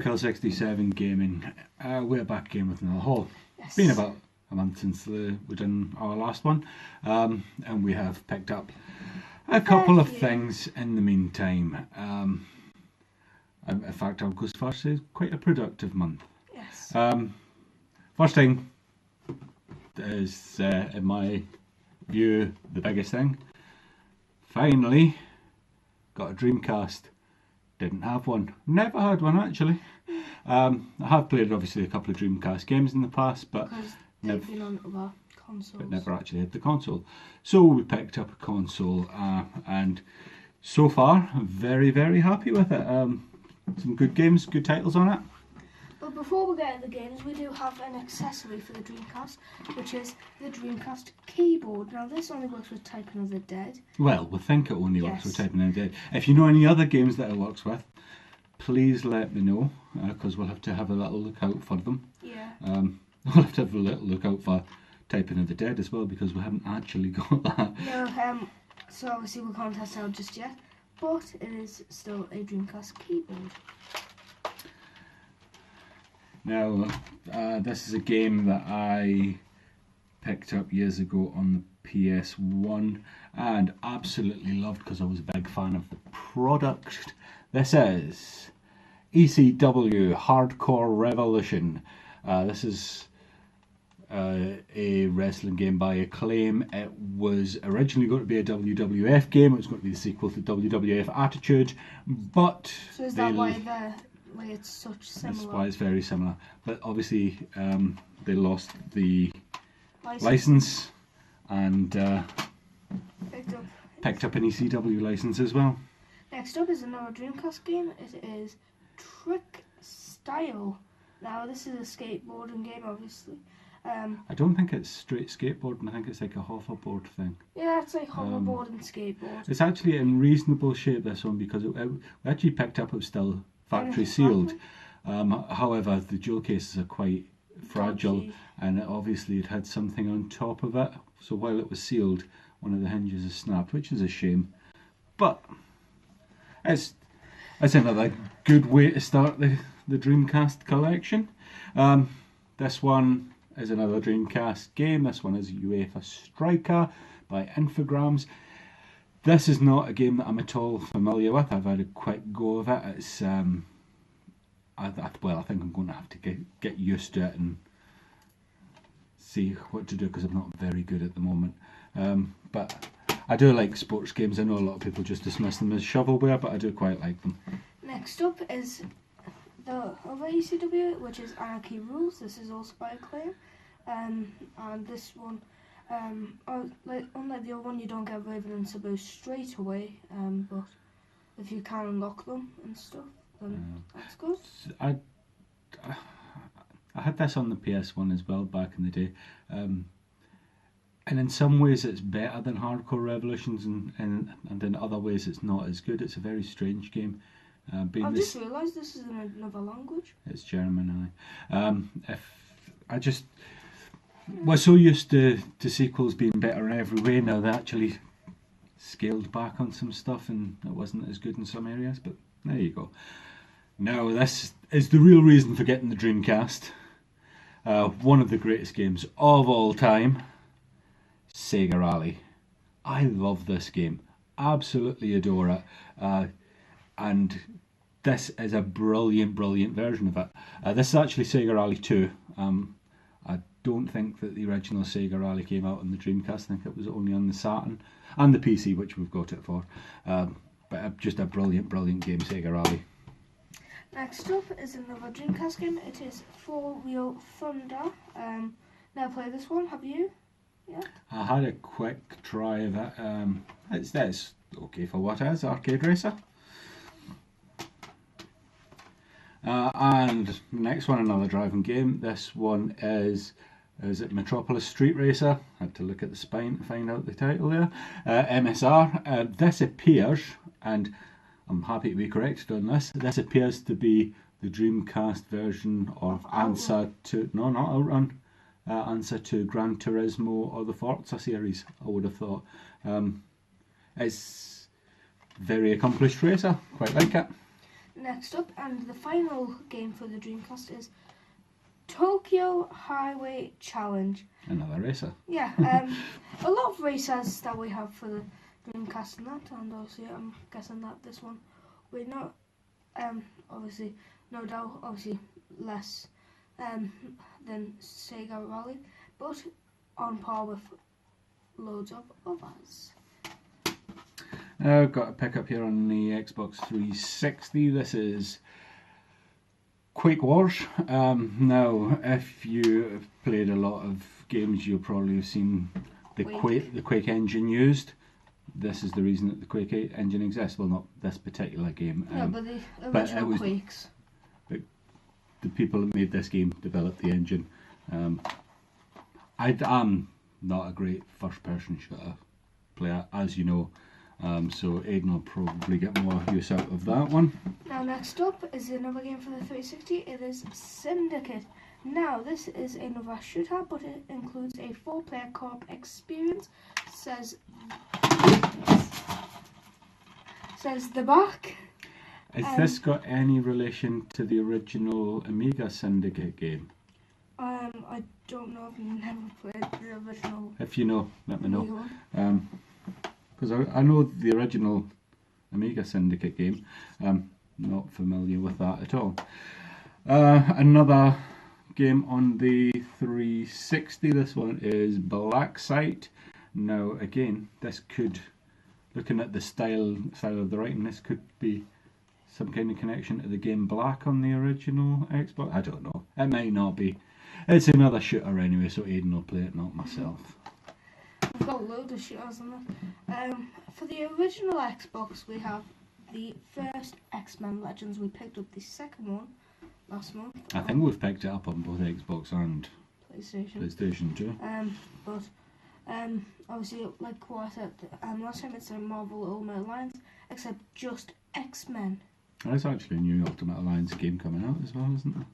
Cal67 Gaming. We're back again with another haul. Yes. It's been about a month since we done our last one, and we have picked up a couple of things in the meantime. In fact, I'll go as far as to say quite a productive month. Yes. First thing is, in my view, the biggest thing. Finally got a Dreamcast. Didn't have one. Never had one actually. I have played obviously a couple of Dreamcast games in the past, but they've been on other consoles. But never actually had the console. So we picked up a console, and so far very, very happy with it. Some good games, good titles on it. But before we get into the games, we do have an accessory for the Dreamcast, which is the Dreamcast keyboard. Now this only works with Typing of the Dead. Well, we think it only works with Typing of the Dead. If you know any other games that it works with, please let me know, because we'll have to have a little look out for them. Yeah. We'll have to have a little look out for Typing of the Dead as well, because we haven't actually got that. No, so obviously we can't test out just yet, but it is still a Dreamcast keyboard. Now, this is a game that I picked up years ago on the PS1 and absolutely loved because I was a big fan of the product. This is ECW Hardcore Revolution. This is a wrestling game by Acclaim. It was originally going to be a WWF game. It was going to be the sequel to WWF Attitude, but so is that why it's such similar? That's why it's very similar. But obviously, they lost the license and picked up an ECW license as well. Next up is another Dreamcast game. It is Trick Style. Now this is a skateboarding game, obviously. I don't think it's straight skateboarding. I think it's like a hoverboard thing. Yeah, it's like hoverboard and skateboard. It's actually in reasonable shape, this one, because we actually picked up, it was still factory sealed. However, the jewel cases are quite fragile, and obviously it had something on top of it. So while it was sealed, one of the hinges has snapped, which is a shame. But it's another good way to start the Dreamcast collection. This one is another Dreamcast game. This one is UEFA Striker by Infogrames. This is not a game that I'm at all familiar with. I've had a quick go of it. It's I think I'm going to have to get used to it and see what to do, because I'm not very good at the moment. But I do like sports games. I know a lot of people just dismiss them as shovelware, but I do quite like them. Next up is the other ECW, which is Anarchy Rules. This is also by Acclaim, and this one, unlike the other one, you don't get Raven and Sabu straight away, but if you can unlock them and stuff, then that's good. I had this on the PS1 as well back in the day, and in some ways it's better than Hardcore Revolutions, and in other ways it's not as good. It's a very strange game. I've just realised this is in another language. It's German, we're so used to sequels being better in every way. Now they actually scaled back on some stuff and it wasn't as good in some areas, but there you go. Now this is the real reason for getting the Dreamcast. One of the greatest games of all time, Sega Rally. I love this game, absolutely adore it, and this is a brilliant version of it. This is actually Sega Rally 2. I don't think that the original Sega Rally came out on the Dreamcast. I think it was only on the Saturn and the PC, which we've got it for. But just a brilliant game, Sega Rally. Next up is another Dreamcast game. It is Four Wheel Thunder. Never played this one, have you? Yeah. I had a quick try of it. It's okay for what it is, arcade racer. And next one, another driving game. This one is it Metropolis Street Racer? Had to look at the spine to find out the title there. MSR. This appears, and I'm happy to be corrected on this, this appears to be the Dreamcast version of answer to, no, not Outrun, answer to Gran Turismo or the Forza series, I would have thought. It's very accomplished racer, quite like it. next up, and the final game for the Dreamcast is Tokyo Highway Challenge. Another racer. Yeah, a lot of racers that we have for the Dreamcast and that, and obviously I'm guessing that this one we're not, obviously, no doubt, obviously less than Sega Rally, but on par with loads of others. I've got a pickup here on the Xbox 360. This is Quake Wars. Now, if you have played a lot of games, you'll probably have seen the Quake engine used. This is the reason that the Quake engine exists. Well, not this particular game. Yeah, but the original Quakes. The people that made this game developed the engine. I'm not a great first-person shooter player, as you know. So Aidan will probably get more use out of that one. Now next up is another game for the 360. It is Syndicate. Now this is another shooter, but it includes a 4-player co-op experience. Says the back. Has this got any relation to the original Amiga Syndicate game? I don't know. I've never played the original. If you know, let me know. Because I know the original Amiga Syndicate game. Not familiar with that at all. Another game on the 360. This one is Black Site. Now again, this could, looking at the style of the writing, this could be some kind of connection to the game Black on the original Xbox. I don't know. It might not be. It's another shooter anyway, so Aidan will play it, not myself. We've got loads of shooters on that. For the original Xbox, we have the first X-Men Legends. We picked up the second one last month. I think we've picked it up on both Xbox and PlayStation too. But obviously, like what I said, last time it's a Marvel Ultimate Alliance, except just X-Men. There's actually a new Ultimate Alliance game coming out as well, isn't there?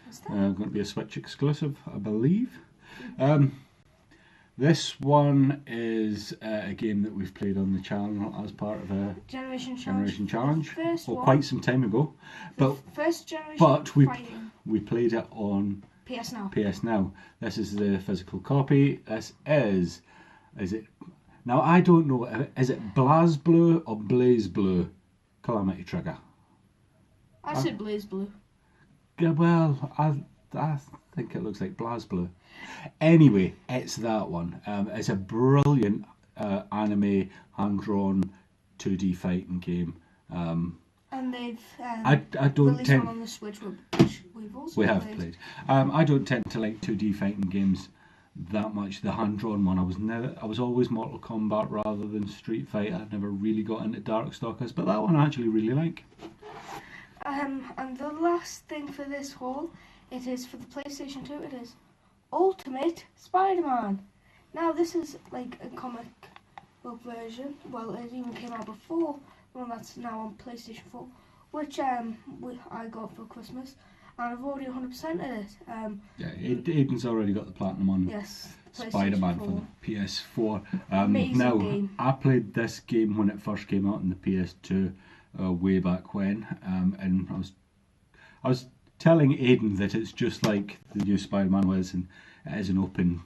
Is that? Going to be a Switch exclusive, I believe. This one is a game that we've played on the channel as part of a Generation Challenge quite some time ago. But we played it on PS Now. This is the physical copy. This is it? Now I don't know. Is it BlazBlue or BlazBlue? Calamity Trigger. I said BlazBlue. Yeah, well, I think it looks like BlazBlue. Anyway, it's that one. It's a brilliant anime, hand-drawn 2D fighting game. And they've I don't released one on the Switch, which we've also played. I don't tend to like 2D fighting games that much. The hand-drawn one, I was always Mortal Kombat rather than Street Fighter. I never really got into Darkstalkers, but that one I actually really like. And the last thing for this haul, it is for the PlayStation 2. It is Ultimate Spider-Man. Now this is like a comic book version. Well, it even came out before the one that's now on PlayStation 4, which I got for Christmas, and I've already 100%ed it. Yeah, Aidan's already got the platinum on. Yes. Spider-Man for the PS4. Amazing now, game. I played this game when it first came out on the PS2, way back when, and I was telling Aidan that it's just like the new Spider-Man was, and it is an open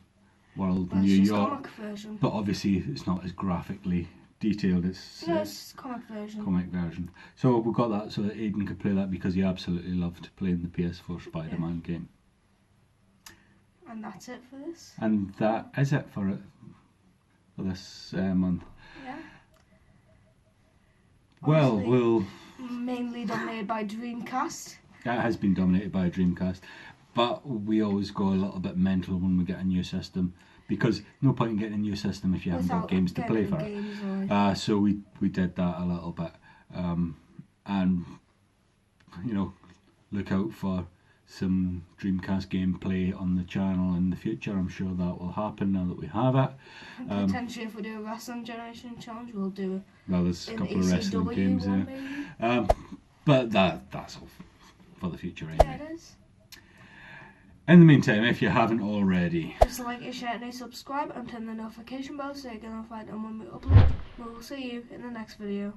world in New York. Comic version. But obviously, it's not as graphically detailed. It's comic version. Comic version. So we got that so that Aidan could play that because he absolutely loved playing the PS4 Spider-Man game. And that's it for this. And that is it for this month. Yeah. Well, we'll mainly dominated by Dreamcast. That has been dominated by a Dreamcast, but we always go a little bit mental when we get a new system, because no point in getting a new system if you haven't got games to play for it. So we did that a little bit, and you know, look out for some Dreamcast gameplay on the channel in the future. I'm sure that will happen now that we have it. Potentially, if we do a Wrestling Generation Challenge, we'll do it. Well, there's a couple of wrestling games there. But that's all for the future anyway. Yeah, it is. In the meantime, if you haven't already, just like, share, and subscribe, and turn the notification bell so you're notified when we upload. We will see you in the next video.